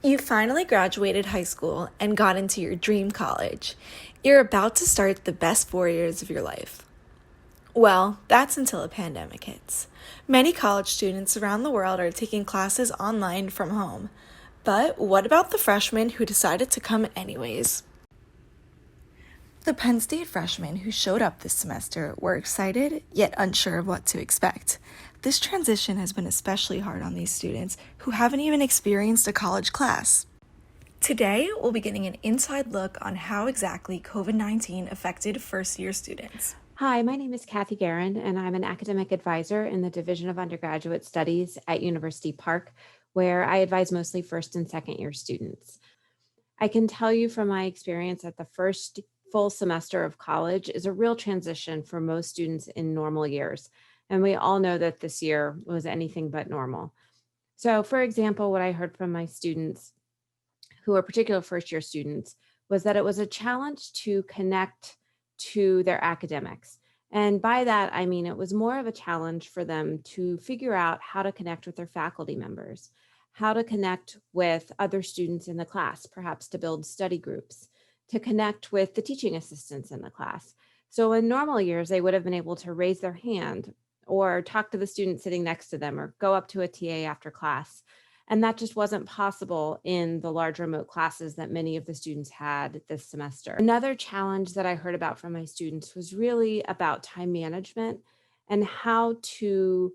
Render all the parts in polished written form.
You finally graduated high school and got into your dream college. You're about to start the best 4 years of your life. Well, that's until a pandemic hits. Many college students around the world are taking classes online from home. But what about the freshmen who decided to come anyways? The Penn State freshmen who showed up this semester were excited, yet unsure of what to expect. This transition has been especially hard on these students who haven't even experienced a college class. Today, we'll be getting an inside look on how exactly COVID-19 affected first-year students. Hi, my name is Kathy Guerin, and I'm an academic advisor in the Division of Undergraduate Studies at University Park, where I advise mostly first and second year students. I can tell you from my experience that the first full semester of college is a real transition for most students in normal years. And we all know that this year was anything but normal. So for example, what I heard from my students who are particular first year students was that it was a challenge to connect to their academics. And by that, I mean, it was more of a challenge for them to figure out how to connect with their faculty members, how to connect with other students in the class, perhaps to build study groups, to connect with the teaching assistants in the class. So in normal years, they would have been able to raise their hand or talk to the student sitting next to them or go up to a TA after class. And that just wasn't possible in the large remote classes that many of the students had this semester. Another challenge that I heard about from my students was really about time management and how to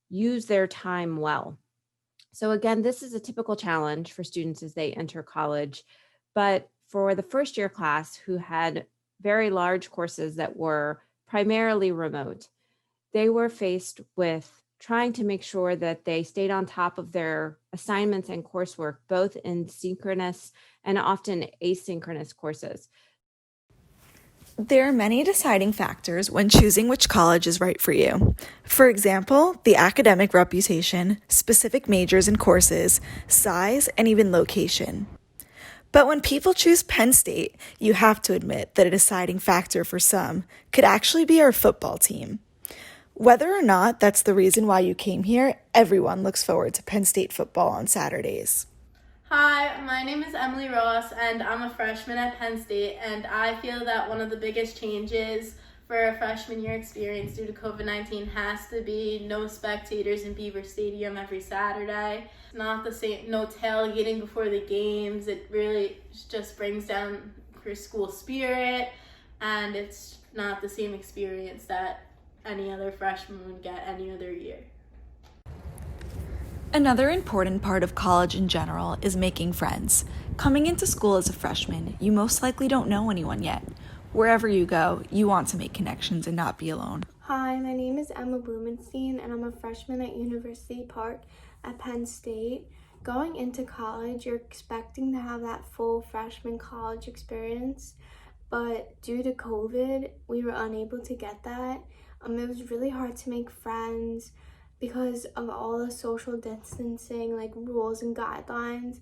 use their time well. So again, this is a typical challenge for students as they enter college, but for the first year class who had very large courses that were primarily remote, they were faced with trying to make sure that they stayed on top of their assignments and coursework, both in synchronous and often asynchronous courses. There are many deciding factors when choosing which college is right for you. For example, the academic reputation, specific majors and courses, size, and even location. But when people choose Penn State, you have to admit that a deciding factor for some could actually be our football team. Whether or not that's the reason why you came here, everyone looks forward to Penn State football on Saturdays. Hi, my name is Emily Ross, and I'm a freshman at Penn State, and I feel that one of the biggest changes for a freshman year experience due to COVID-19 has to be no spectators in Beaver Stadium every Saturday. It's not the same, no tailgating before the games. It really just brings down your school spirit, and it's not the same experience that any other freshman would get any other year. Another important part of college in general is making friends. Coming into school as a freshman, you most likely don't know anyone yet. Wherever you go, you want to make connections and not be alone. Hi, my name is Emma Blumenstein, and I'm a freshman at University Park at Penn State. Going into college, you're expecting to have that full freshman college experience, but due to COVID, we were unable to get that. It was really hard to make friends because of all the social distancing, like rules and guidelines.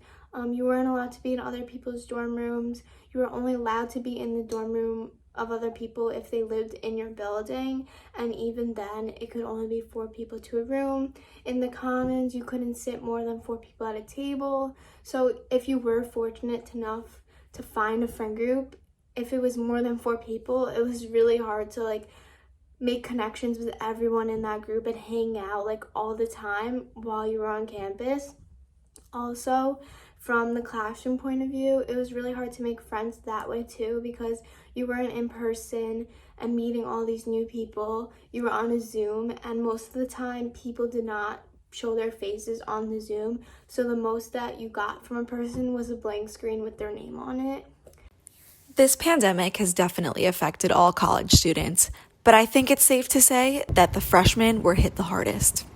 You weren't allowed to be in other people's dorm rooms. You were only allowed to be in the dorm room of other people if they lived in your building, and even then it could only be 4 people to a room. In the commons, you couldn't sit more than 4 people at a table. So if you were fortunate enough to find a friend group, if it was more than 4 people, it was really hard to make connections with everyone in that group and hang out all the time while you were on campus. Also, from the classroom point of view, it was really hard to make friends that way too, because you weren't in person and meeting all these new people. You were on a Zoom, and most of the time people did not show their faces on the Zoom, so the most that you got from a person was a blank screen with their name on it. This pandemic has definitely affected all college students, but I think it's safe to say that the freshmen were hit the hardest.